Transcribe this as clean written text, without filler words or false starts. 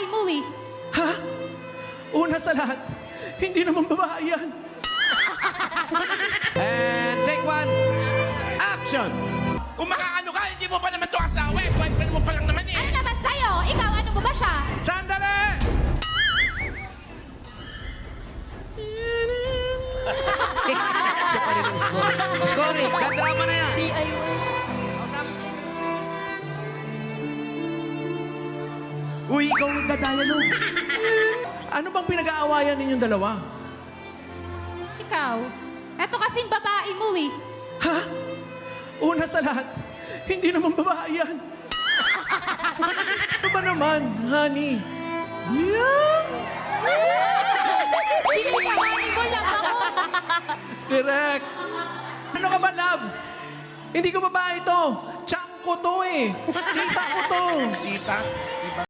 babae mo eh. Ha? Una sa lahat, hindi naman babae yan. And take one. Action! Kung makaano ka, hindi mo pa naman to asawa eh. Boyfriend mo pa lang naman Ano eh. naman sa'yo? Ikaw, ano mo ba siya? Sandali! Scoring, kadrama na yan. DIY. Uy, ikaw nagdadialog. Ano bang pinag-aawayan ninyong dalawa? Ikaw, eto kasing babae mo eh. Ha? Una sa lahat, hindi naman babae yan. Ano ba naman, honey? Yeah. Sinikawain mo lang ako. Direct. Ano ka ba, love? Hindi ko babae to. Chang ko to eh. Tita ko to. Tita, diba?